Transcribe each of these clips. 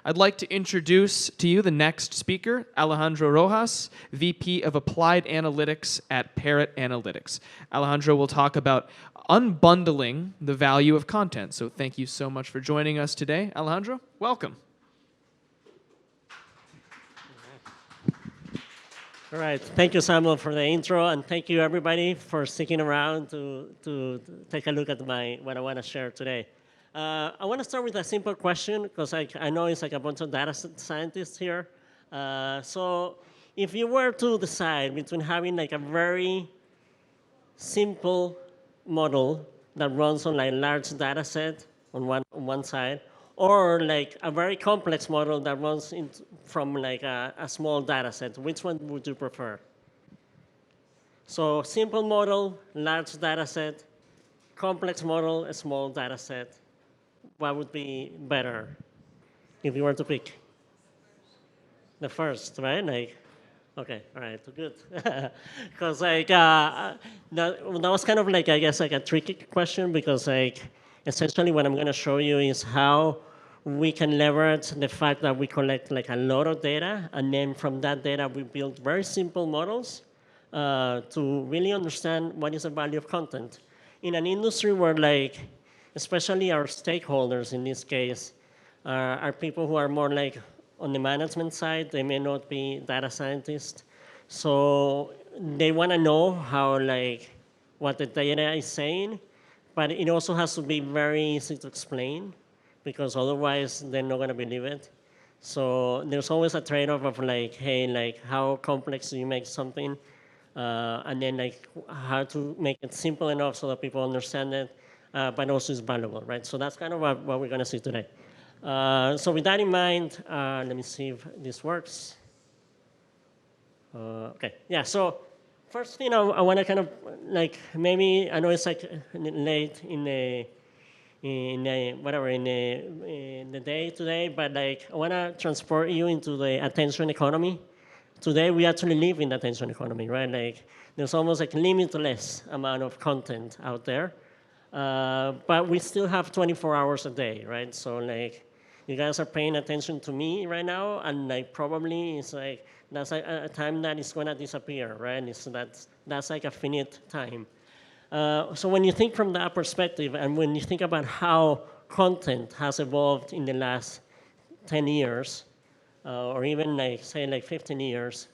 I'd like to introduce to you the next speaker, Alejandro Rojas, VP of Applied Analytics at Parrot Analytics. Alejandro will talk about unbundling the value of content. So thank you so much for joining us today. Alejandro, welcome. All right. Thank you, Samuel, for the intro, and thank you, everybody, for sticking around to take a look at what I want to share today. I want to start with a simple question, because I know it's like a bunch of data scientists here. So if you were to decide between having like a very simple model that runs on like large data set on one side, or like a very complex model that runs from like a small data set, which one would you prefer? So simple model, large data set, complex model, a small data set. What would be better if you were to pick? The first, right? Like, okay, all right, good. Because like that was kind of like, I guess, like a tricky question, because like essentially what I'm going to show you is how we can leverage the fact that we collect like a lot of data, and then from that data we build very simple models to really understand what is the value of content. In an industry where like, especially our stakeholders in this case, are people who are more like on the management side, they may not be data scientists. So they want to know how like what the data is saying, but it also has to be very easy to explain, because otherwise they're not going to believe it. So there's always a trade-off of like, hey, like how complex do you make something? And then like how to make it simple enough so that people understand it, but also is valuable, right? So that's kind of what we're going to see today. So with that in mind, let me see if this works. Okay, yeah, so first thing I want to kind of like, maybe, I know it's like late in the day today, but like I want to transport you into the attention economy. Today we actually live in the attention economy, right? Like there's almost like limitless amount of content out there, but we still have 24 hours a day, right? So like you guys are paying attention to me right now, and like probably it's like that's a time that is going to disappear, right? That's like a finite time. So when you think from that perspective, and when you think about how content has evolved in the last 10 years, or even like say like 15 years,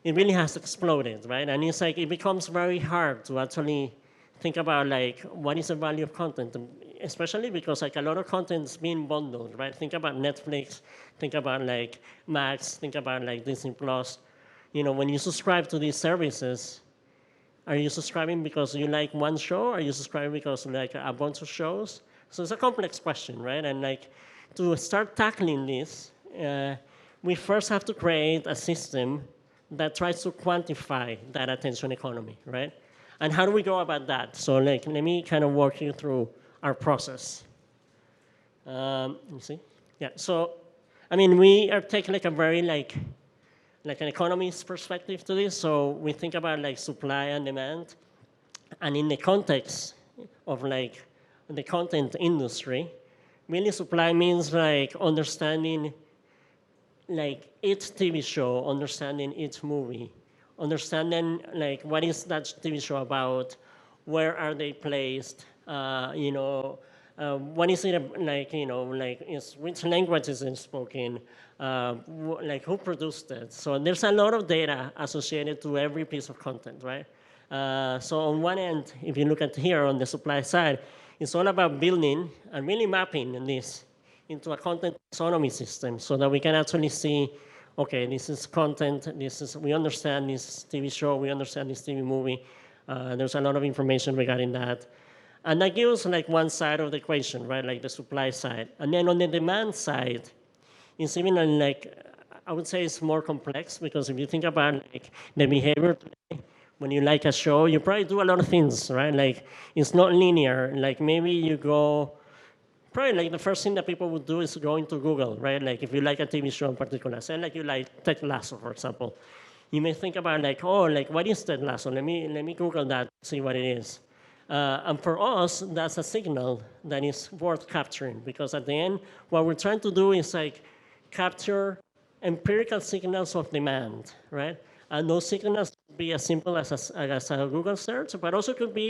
it really has exploded, right? And it's like it becomes very hard to actually think about like what is the value of content, especially because like a lot of content is being bundled, right? Think about Netflix, think about like Max, think about like Disney Plus. You know, when you subscribe to these services, are you subscribing because you like one show? Are you subscribing because you like a bunch of shows? So it's a complex question, right? And like to start tackling this, we first have to create a system that tries to quantify that attention economy, right? And how do we go about that? So like, let me kind of walk you through our process. Let me see. Yeah, so, I mean, we are taking like a very like an economist perspective to this. So we think about like supply and demand. And in the context of like the content industry, really supply means like understanding like each TV show, understanding each movie, understanding like what is that TV show about, where are they placed, what is it like, like which language is it spoken, like who produced it. So there's a lot of data associated to every piece of content, right? So on one end, if you look at here on the supply side, it's all about building and really mapping this into a content taxonomy system so that we can actually see, okay, this is content, we understand this TV show, we understand this TV movie. There's a lot of information regarding that. And that gives like one side of the equation, right, like the supply side. And then on the demand side, it's even like, I would say it's more complex, because if you think about like the behavior today, when you like a show, you probably do a lot of things, right? Like it's not linear. Like maybe you go, probably like the first thing that people would do is go into Google, right? Like if you like a TV show in particular, say like you like Ted Lasso, for example. You may think about like, oh, like what is Ted Lasso? Let me Google that, see what it is. And for us, that's a signal that is worth capturing, because at the end, what we're trying to do is like capture empirical signals of demand, right? And those signals could be as simple as a Google search, but also could be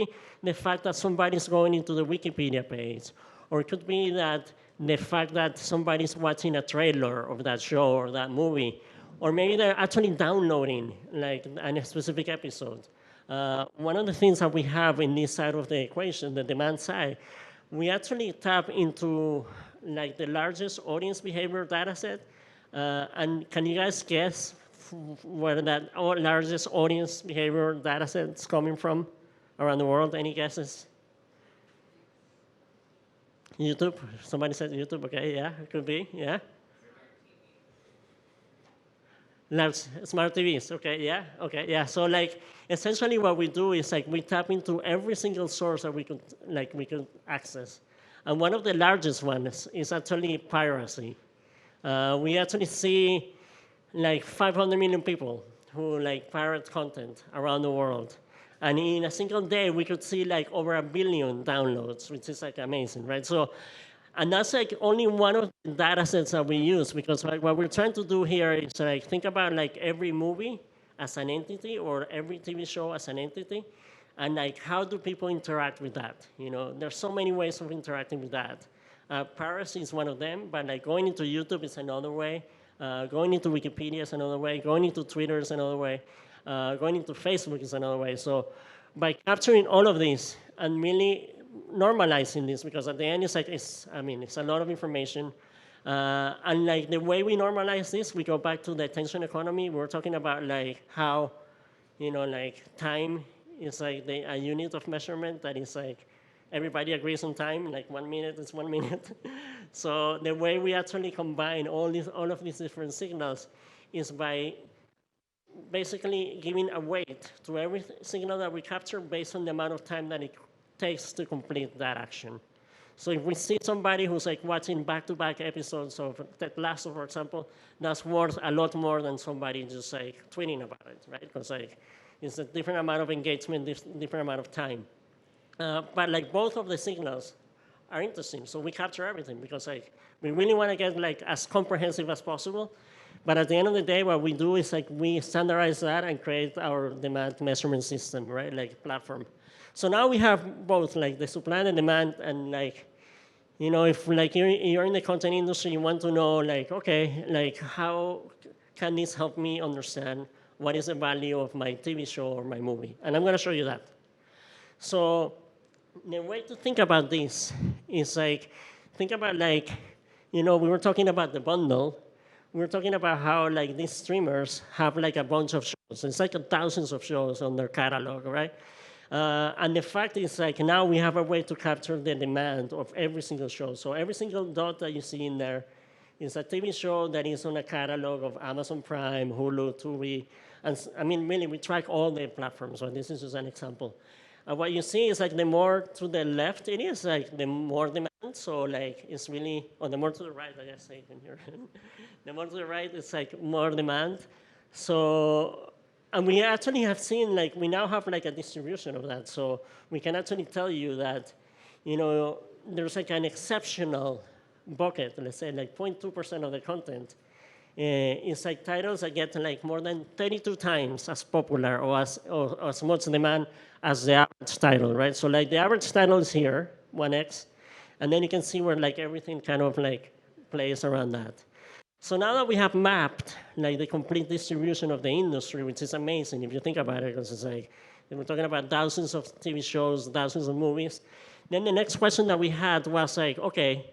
the fact that somebody's going into the Wikipedia page, or it could be that the fact that somebody's watching a trailer of that show or that movie, or maybe they're actually downloading like a specific episode. One of the things that we have in this side of the equation, the demand side, we actually tap into like the largest audience behavior data set. And can you guys guess where that largest audience behavior data set is coming from around the world? Any guesses? YouTube? Somebody said YouTube. Okay, yeah, it could be, yeah. Large smart TVs. Okay, yeah, okay, yeah. So like essentially what we do is like we tap into every single source that we could access, and one of the largest ones is actually piracy. We actually see like 500 million people who like pirate content around the world, and in a single day we could see like over 1 billion downloads, which is like amazing, right? So. And that's like only one of the data sets that we use, because like what we're trying to do here is like think about like every movie as an entity or every TV show as an entity, and like how do people interact with that? You know, there's so many ways of interacting with that. Piracy is one of them, but like going into YouTube is another way. Going into Wikipedia is another way. Going into Twitter is another way. Going into Facebook is another way. So by capturing all of these and really normalizing this, because at the end it's like it's a lot of information, and like the way we normalize this, we go back to the attention economy. We're talking about like how, you know, like time is like a unit of measurement that is like everybody agrees on time, like 1 minute is 1 minute. So the way we actually combine all of these different signals is by basically giving a weight to every signal that we capture based on the amount of time that it takes to complete that action. So if we see somebody who's like watching back-to-back episodes of Ted Lasso, for example, that's worth a lot more than somebody just like tweeting about it, right? Because like it's a different amount of engagement, different amount of time. But like both of the signals are interesting, so we capture everything because like we really want to get like as comprehensive as possible. But at the end of the day, what we do is like we standardize that and create our demand measurement system, right? Like platform. So now we have both like the supply and demand, and like, you know, if like you're in the content industry, you want to know like, okay, like how can this help me understand what is the value of my TV show or my movie? And I'm going to show you that. So the way to think about this is like, think about like, you know, we were talking about the bundle. We were talking about how like these streamers have like a bunch of shows. It's like thousands of shows on their catalog, right? And the fact is like now we have a way to capture the demand of every single show. So every single dot that you see in there is a TV show that is on a catalog of Amazon Prime, Hulu, Tubi. And I mean, really, we track all the platforms. So this is just an example. What you see is like the more to the left it is, like the more demand. So like it's really, or the more to the right, I guess I can hear. The more to the right is like more demand. So, and we actually have seen like, we now have like a distribution of that. So we can actually tell you that, you know, there's like an exceptional bucket, let's say like 0.2% of the content is like titles that get like more than 32 times as popular or as much demand as the average title, right? So like the average title is here, 1x, and then you can see where like everything kind of like plays around that. So now that we have mapped like the complete distribution of the industry, which is amazing if you think about it, because it's like, we're talking about thousands of TV shows, thousands of movies. Then the next question that we had was like, okay,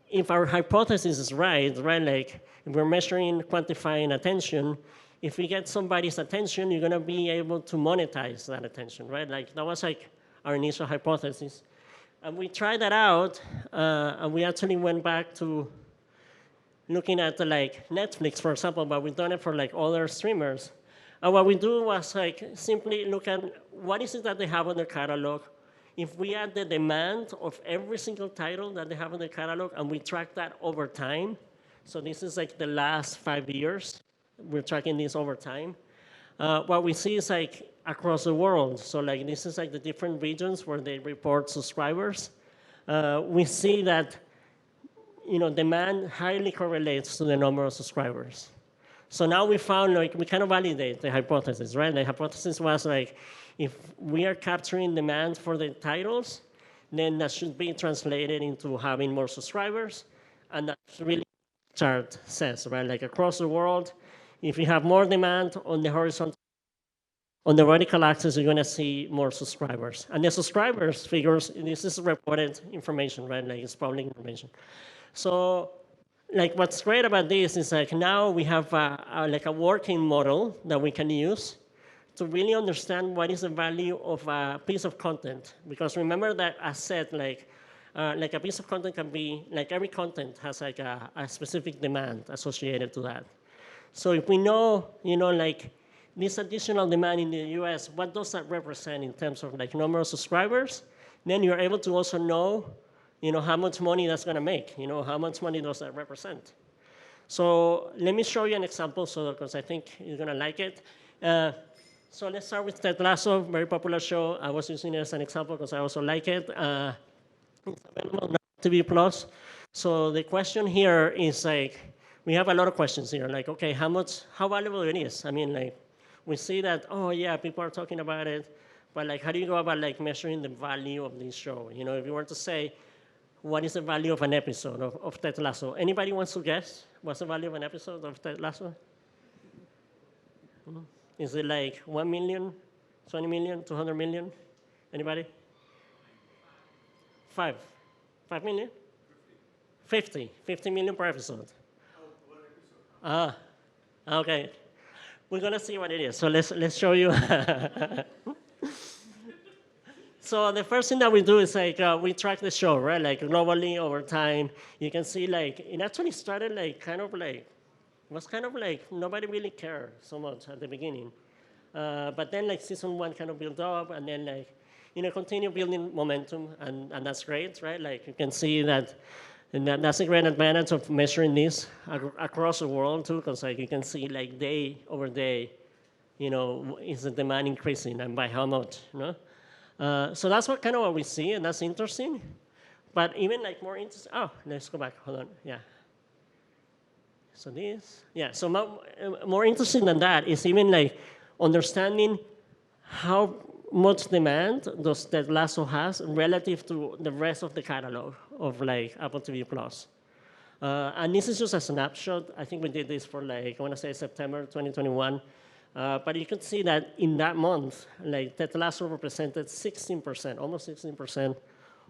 if our hypothesis is right, like if we're measuring, quantifying attention, if we get somebody's attention, you're gonna be able to monetize that attention, right? Like that was like our initial hypothesis. And we tried that out, and we actually went back to looking at like Netflix, for example, but we've done it for like other streamers. And what we do was like simply look at what is it that they have on their catalog. If we add the demand of every single title that they have in their catalog and we track that over time, so this is like the last 5 years, we're tracking this over time. What we see is like across the world. So like this is like the different regions where they report subscribers. We see that demand highly correlates to the number of subscribers. So now we found like we kind of validate the hypothesis, right? The hypothesis was like, if we are capturing demand for the titles, then that should be translated into having more subscribers, and that's really what the chart says, right? Like across the world, if you have more demand on the horizontal, on the vertical axis, you're going to see more subscribers. And the subscribers figures, this is reported information, right? Like it's public information. So like what's great about this is like now we have like a working model that we can use to really understand what is the value of a piece of content. Because remember that I said like a piece of content can be, like every content has like a specific demand associated to that. So if we know, like this additional demand in the US, what does that represent in terms of like number of subscribers? Then you're able to also know, how much money that's gonna make, how much money does that represent? So let me show you an example because I think you're gonna like it. So let's start with Ted Lasso, very popular show. I was using it as an example because I also like it. It's available on TV Plus. So the question here is like, we have a lot of questions here. Like, okay, how valuable it is? I mean, like, we see that, oh yeah, people are talking about it, but like, how do you go about like measuring the value of this show? If you were to say, what is the value of an episode of Ted Lasso? Anybody wants to guess what's the value of an episode of Ted Lasso? Is it like 1 million, 20 million, 200 million? Anybody? 5 million? 50 million per episode. Okay. We're gonna see what it is. So let's show you. So the first thing that we do is like we track the show, right? Like globally over time, you can see like it actually started like nobody really cared so much at the beginning, but then like season 1 kind of built up, and then like continue building momentum, and that's great, right? Like you can see that. And that's a great advantage of measuring this across the world too, because like you can see like day over day, is the demand increasing and by how much, So that's what we see, and that's interesting. But even like more interesting, let's go back, hold on, yeah. So this, yeah, so more interesting than that is even like understanding how much demand does Ted Lasso has relative to the rest of the catalog of like Apple TV Plus. And this is just a snapshot. I think we did this for like, I want to say September 2021. But you can see that in that month, like Ted Lasso represented 16%, almost 16%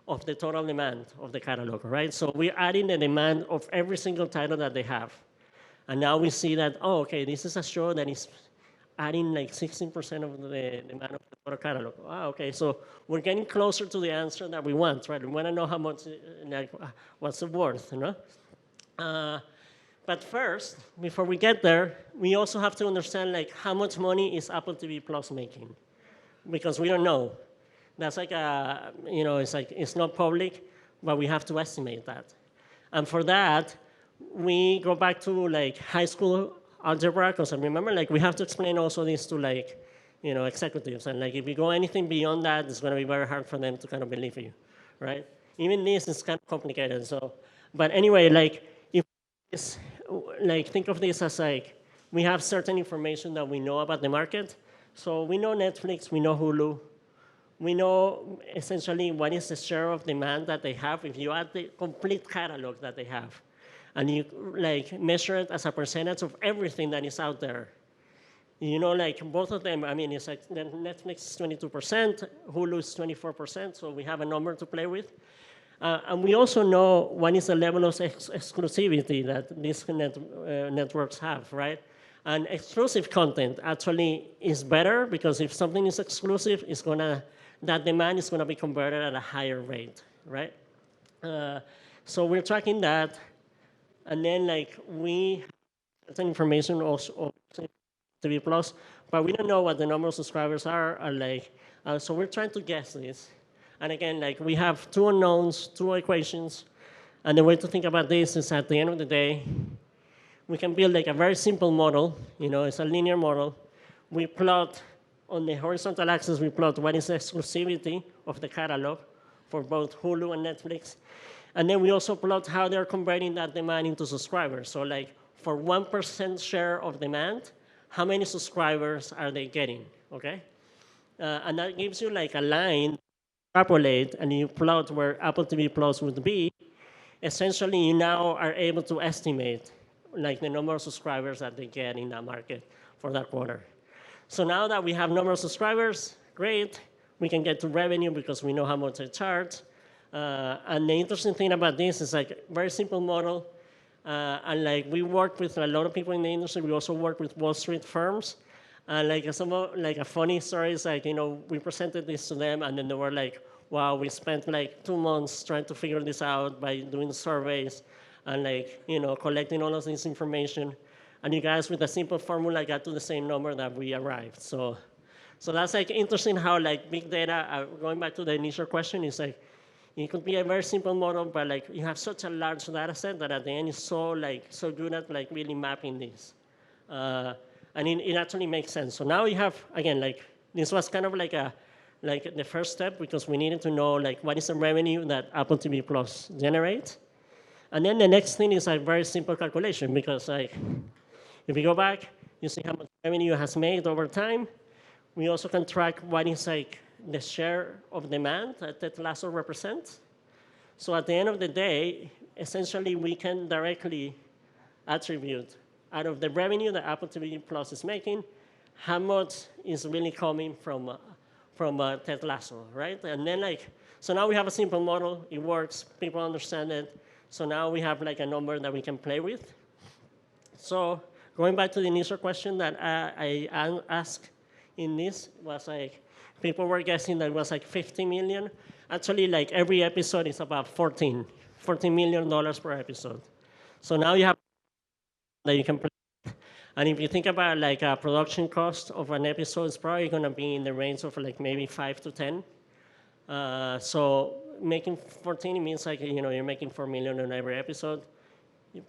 of the total demand of the catalog, right? So we're adding the demand of every single title that they have. And now we see that, okay, this is a show that is adding like 16% of the demand of the total catalog. Okay, so we're getting closer to the answer that we want, right? We want to know how much, like, what's it worth, But first, before we get there, we also have to understand like how much money is Apple TV Plus making, because we don't know. That's like it's not public, but we have to estimate that. And for that, we go back to like high school algebra, because remember, like we have to explain also this to like, executives, and like if you go anything beyond that, it's going to be very hard for them to kind of believe you, right? Even this is kind of complicated. So, but anyway, like if it's, like think of this as like we have certain information that we know about the market. So we know Netflix, we know Hulu, we know essentially what is the share of demand that they have if you add the complete catalog that they have. And you like measure it as a percentage of everything that is out there. Like both of them, I mean, it's like Netflix is 22%, Hulu is 24%, so we have a number to play with. And we also know what is the level of exclusivity that these networks have, right? And exclusive content actually is better, because if something is exclusive, that demand is gonna be converted at a higher rate, right? So we're tracking that. And then like we have information also TV Plus, but we don't know what the number of subscribers are like. So we're trying to guess this. And again, like we have two unknowns, two equations. And the way to think about this is at the end of the day, we can build like a very simple model. It's a linear model. We plot on the horizontal axis, we plot what is the exclusivity of the catalog for both Hulu and Netflix. And then we also plot how they're converting that demand into subscribers. So like for 1% share of demand, how many subscribers are they getting, okay? And that gives you like a line, extrapolate, and you plot where Apple TV Plus would be. Essentially, you now are able to estimate like the number of subscribers that they get in that market for that quarter. So now that we have number of subscribers, great. We can get to revenue because we know how much they charge. And the interesting thing about this is like very simple model. And like we work with a lot of people in the industry. We also work with Wall Street firms. Like like a funny story is like, we presented this to them and then they were like, wow, we spent like 2 months trying to figure this out by doing surveys and like, collecting all of this information. And you guys with a simple formula got to the same number that we arrived. So that's like interesting how like big data, going back to the initial question, is like, it could be a very simple model, but like you have such a large data set that at the end is so good at like really mapping this. And it actually makes sense. So now you have, again, like this was kind of like the first step because we needed to know like what is the revenue that Apple TV Plus generates. And then the next thing is a very simple calculation because like if you go back, you see how much revenue it has made over time. We also can track what is like the share of demand that Ted Lasso represents. So at the end of the day, essentially we can directly attribute out of the revenue that Apple TV Plus is making, how much is really coming from Ted Lasso, right? And then so now we have a simple model. It works. People understand it. So now we have like a number that we can play with. So going back to the initial question that I asked in this was like, people were guessing that it was like 50 million. Actually, like every episode is about $14 million per episode. So now you have that you can play. And if you think about like a production cost of an episode, it's probably going to be in the range of like maybe 5 to 10. So making 14 means like, you're making 4 million on every episode.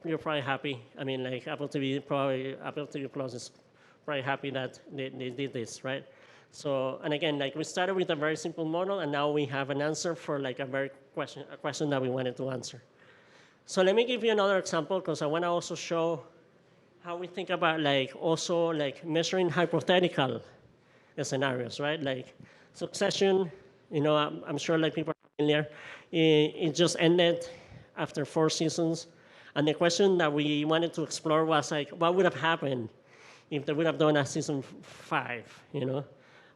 You're probably happy. I mean, like Apple TV Plus is probably happy that they did this, right? So, and again, like we started with a very simple model, and now we have an answer for like a question that we wanted to answer. So let me give you another example because I want to also show how we think about like also like measuring hypothetical scenarios, right? Like Succession, I'm sure like people are familiar. It just ended after 4 seasons. And the question that we wanted to explore was like, what would have happened if they would have done a season 5,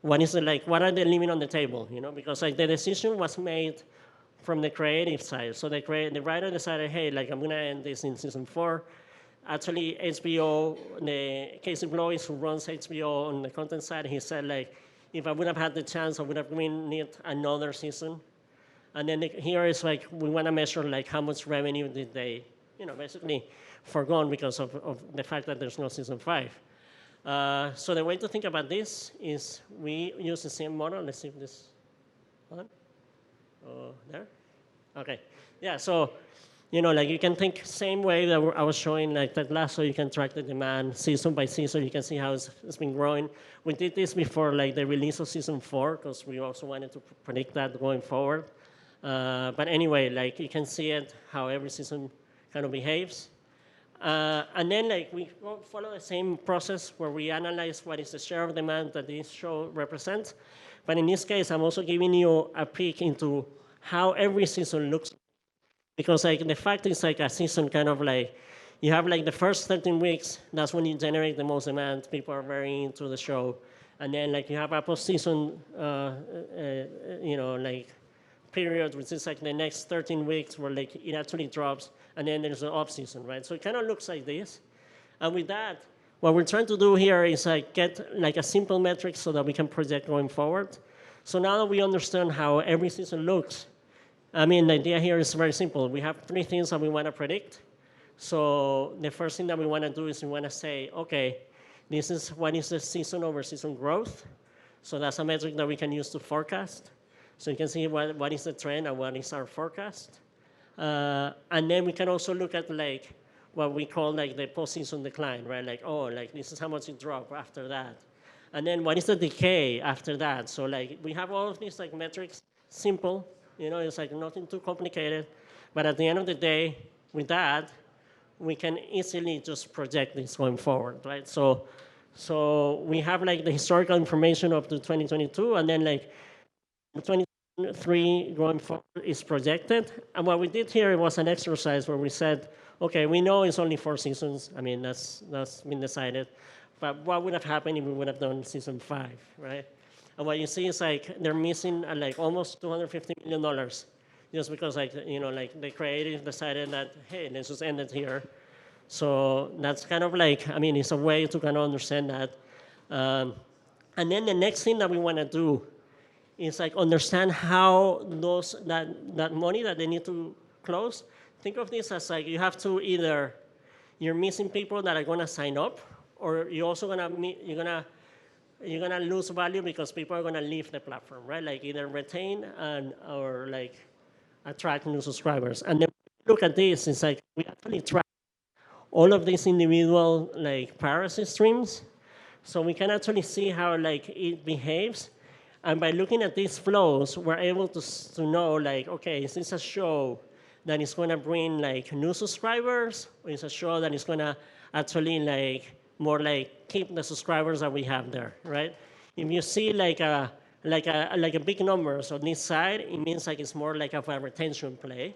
What is it like, what are they leaving on the table, Because like the decision was made from the creative side. So the writer decided, hey, like I'm gonna end this in season 4. Actually, HBO, the Casey Blois who runs HBO on the content side, he said like, if I would have had the chance, I would have need another season. And then here is like, we want to measure like how much revenue did they, basically forgone because of the fact that there's no season 5. So the way to think about this is we use the same model. Let's see if this on. Oh, there? Okay. Yeah, so, like you can think same way that I was showing like that last, so you can track the demand season by season. You can see how it's been growing. We did this before like the release of season 4 because we also wanted to predict that going forward. But anyway, like you can see it, how every season kind of behaves. And then like we follow the same process where we analyze what is the share of demand that this show represents. But in this case, I'm also giving you a peek into how every season looks. Because like the fact is like a season kind of like, you have like the first 13 weeks, that's when you generate the most demand. People are very into the show. And then like you have a post-season, like period, which is like the next 13 weeks where like it actually drops. And then there's an off season, right? So it kind of looks like this. And with that, what we're trying to do here is like get like a simple metric so that we can project going forward. So now that we understand how every season looks, I mean, the idea here is very simple. We have 3 things that we want to predict. So the first thing that we want to do is we want to say, okay, this is what is the season over season growth. So that's a metric that we can use to forecast. So you can see what is the trend and what is our forecast. And then we can also look at like what we call like the post-season decline, right? Like, oh, like this is how much it dropped after that. And then what is the decay after that? So like we have all of these like metrics, simple, it's like nothing too complicated, But at the end of the day, with that, we can easily just project this going forward, right? So we have like the historical information up to 2022, and then like 2023 going forward is projected. And what we did here was an exercise where we said, okay, we know it's only 4 seasons. I mean, that's been decided. But what would have happened if we would have done season 5, right? And what you see is like they're missing like almost $250 million just because like, you know, like the creative decided that, hey, let's just end it here. So that's kind of like, I mean, it's a way to kind of understand that. And then the next thing that we want to do is like understand how that money that they need to close. Think of this as like you have to either you're missing people that are going to sign up, or you're also you're gonna lose value because people are going to leave the platform, right? Like either retain or like attract new subscribers. And then look at this, it's like we actually track all of these individual like piracy streams, so we can actually see how like it behaves. And by looking at these flows, we're able to know like, okay, is this a show that is going to bring like new subscribers, or is a show that is going to actually like more like keep the subscribers that we have there, right? If you see like a big numbers on this side, it means like it's more like of a retention play.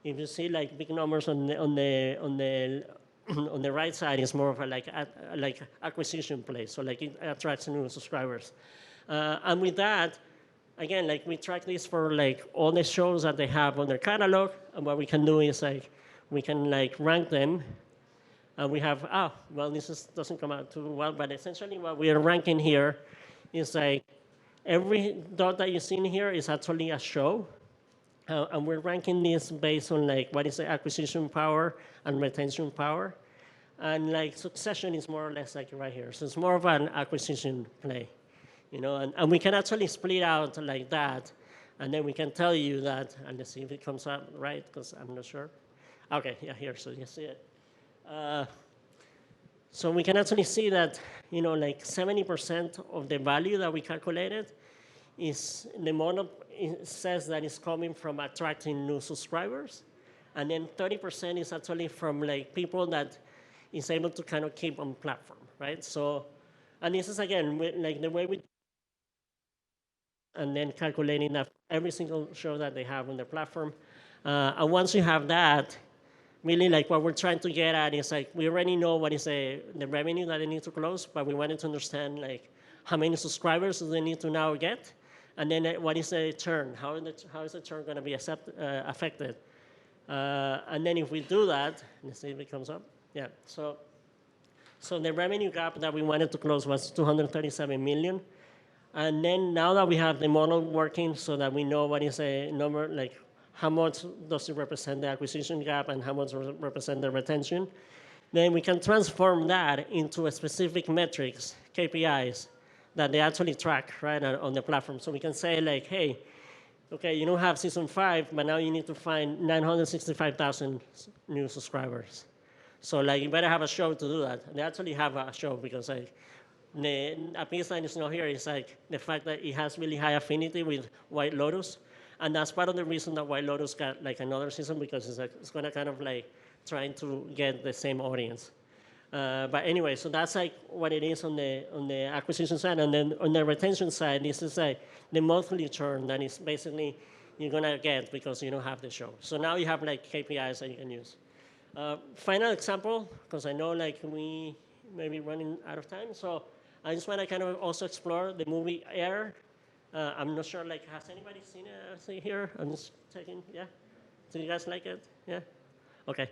If you see like big numbers on the right side, it's more of a like acquisition play. So like it attracts new subscribers. And with that, again, like we track this for like all the shows that they have on their catalog. And what we can do is like we can like rank them. And we have, well, doesn't come out too well, but essentially what we are ranking here is like every dot that you see in here is actually a show. And we're ranking this based on like what is the acquisition power and retention power. And like succession is more or less like right here. So it's more of an acquisition play, you know, and we can actually split out like that. And then we can tell you that, and let's see if it comes out right, because I'm not sure. Okay, yeah, here, so you see it. So we can actually see that, you know, like 70% of the value that we calculated is the model says that it's coming from attracting new subscribers. And then 30% is actually from like people that is able to kind of keep on platform, right? So, and this is again, like the way we, and then calculating that every single show that they have on their platform. And once you have that, really like what we're trying to get at is like, we already know what is the revenue that they need to close, but we wanted to understand like how many subscribers do they need to now get? And then what is the churn? How is the churn going to be affected? And then if we do that, let's see if it comes up. Yeah, so the revenue gap that we wanted to close was 237 million. And then now that we have the model working so that we know what is a number, like how much does it represent the acquisition gap and how much represent the retention, then we can transform that into a specific metrics, KPIs, that they actually track, right, on the platform. So we can say like, hey, okay, you don't have season 5, but now you need to find 965,000 new subscribers. So like you better have a show to do that. They actually have a show because like a piece that is not here is like the fact that it has really high affinity with White Lotus. And that's part of the reason that White Lotus got like another season, because it's going to kind of like trying to get the same audience. But anyway, so that's like what it is on the acquisition side. And then on the retention side, this is like the monthly churn that is basically you're going to get because you don't have the show. So now you have like KPIs that you can use. Final example, because I know like we may be running out of time. So I just want to kind of also explore the movie Air. I'm not sure, like, has anybody seen it here? I'm just checking, yeah? Do you guys like it? Yeah? Okay.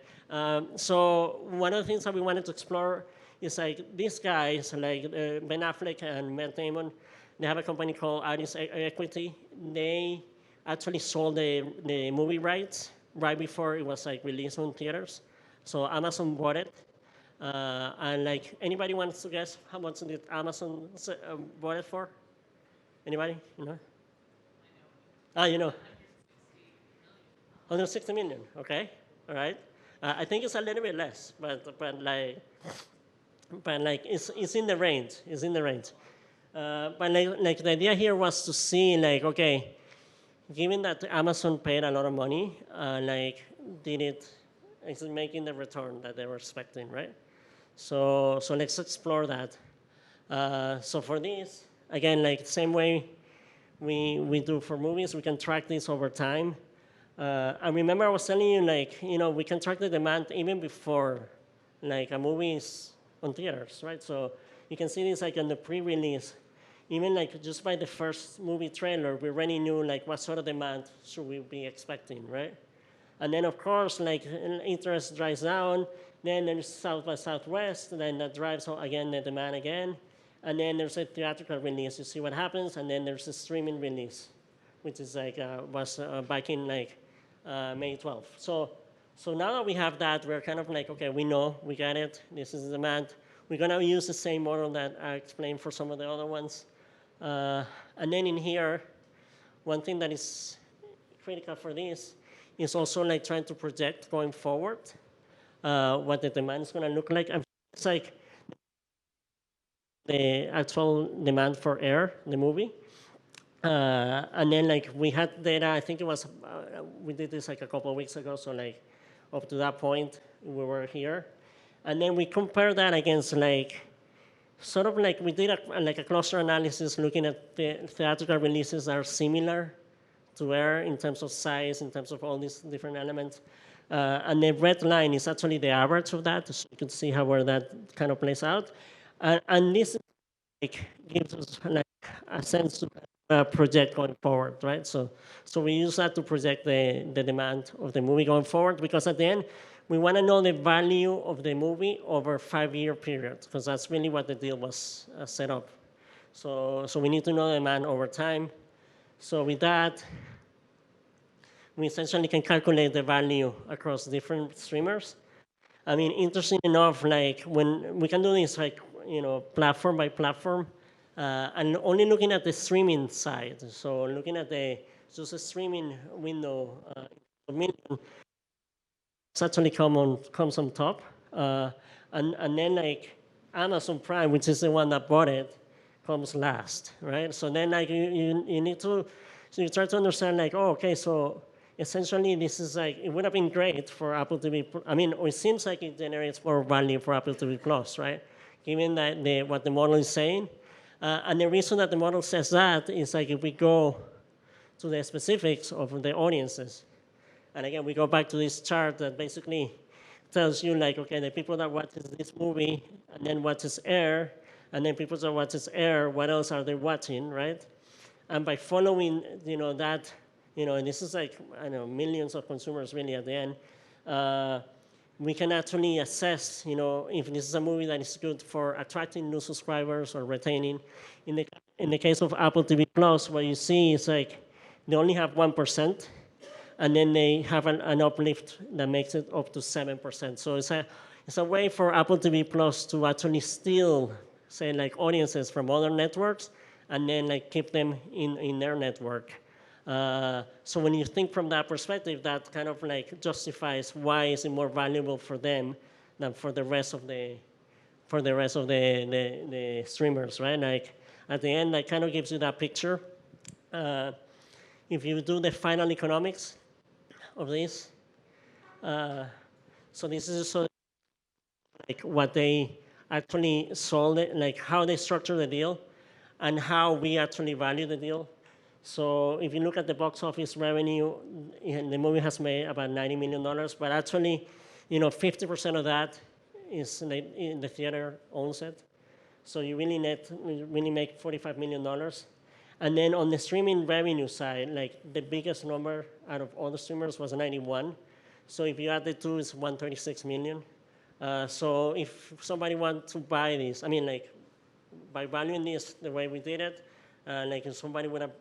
So one of the things that we wanted to explore is like these guys, like Ben Affleck and Matt Damon, they have a company called Addis Equity. They actually sold the movie rights right before it was like released on theaters. So Amazon bought it. And like, anybody wants to guess how much did Amazon bought it for? Anybody? You know? You know. 160 million. Okay. All right. I think it's a little bit less, but like it's in the range. It's in the range. But like the idea here was to see like, okay, given that Amazon paid a lot of money, like did it, is it making the return that they were expecting, right? So let's explore that. So for this, again, like same way we do for movies, we can track this over time. I remember I was telling you, like, we can track the demand even before, like, a movie is on theaters, right? So you can see this, like, on the pre-release. Even, like, just by the first movie trailer, we already knew, like, what sort of demand should we be expecting, right? And then, of course, like, interest dries down. Then there's South by Southwest. Then that drives again the demand again. And then there's a theatrical release. You see what happens. And then there's a streaming release, which is like was back in like May 12th. So now that we have that, we're kind of like, okay, we know, we got it. This is the demand. We're gonna use the same model that I explained for some of the other ones. And then in here, one thing that is critical for this is also like trying to project going forward what the demand is going to look like. It's like the actual demand for Air, the movie. And then like we had data, I think it was, we did this like a couple of weeks ago, so like up to that point, we were here. And then we compared that against like, sort of like we did a cluster analysis looking at the theatrical releases that are similar to Air in terms of size, in terms of all these different elements. And the red line is actually the average of that, so you can see where that kind of plays out. And this like, gives us like a sense to project going forward, right? So we use that to project the demand of the movie going forward, because at the end, we want to know the value of the movie over a 5-year period, because that's really what the deal was set up. So we need to know the demand over time. So with that, we essentially can calculate the value across different streamers. I mean, interesting enough, like when we can do this, like, platform by platform, and only looking at the streaming side. So looking at just a streaming window, million, it's actually comes on top. And then like Amazon Prime, which is the one that bought it, comes last, right? So then like you need to, so you try to understand like, oh, okay, so essentially this is like, it would have been great for Apple TV, I mean, it seems like it generates more value for Apple TV Plus, right? Given that what the model is saying. And the reason that the model says that is like if we go to the specifics of the audiences, and again, we go back to this chart that basically tells you like, okay, the people that watch this movie and then watches Air, and then people that watches Air, what else are they watching, right? And by following, that, and this is like, I know, millions of consumers really at the end, we can actually assess, if this is a movie that is good for attracting new subscribers or retaining. In the case of Apple TV Plus, what you see is like they only have 1%, and then they have an uplift that makes it up to 7%. So it's a way for Apple TV Plus to actually steal, say, like audiences from other networks, and then like keep them in their network. So when you think from that perspective, that kind of like justifies why is it more valuable for them than for the rest of the streamers, right? Like at the end, that kind of gives you that picture. If you do the final economics of this, so this is so like what they actually sold it, like how they structure the deal, and how we actually value the deal. So if you look at the box office revenue, the movie has made about $90 million, but actually, 50% of that is in the theater owns it. So you really make $45 million. And then on the streaming revenue side, like the biggest number out of all the streamers was 91. So if you add the two, it's 136 million. So if somebody wants to buy this, I mean, like by valuing this the way we did it, like if somebody would have,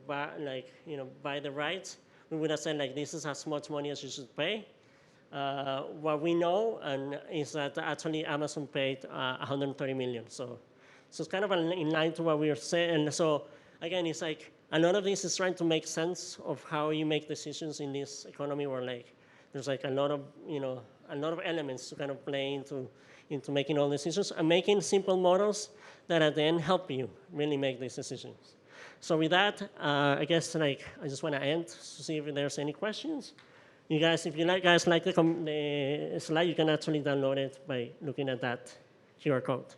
buy the rights, we would have said like this is as much money as you should pay. What we know is that actually Amazon paid 130 million. So it's kind of in line to what we were saying. And so again, it's like a lot of this is trying to make sense of how you make decisions in this economy where like there's like a lot of elements to kind of play into making all decisions and making simple models that at the end help you really make these decisions. So with that, I guess like I just want to end to see if there's any questions. You guys, if you guys like the slide, you can actually download it by looking at that QR code.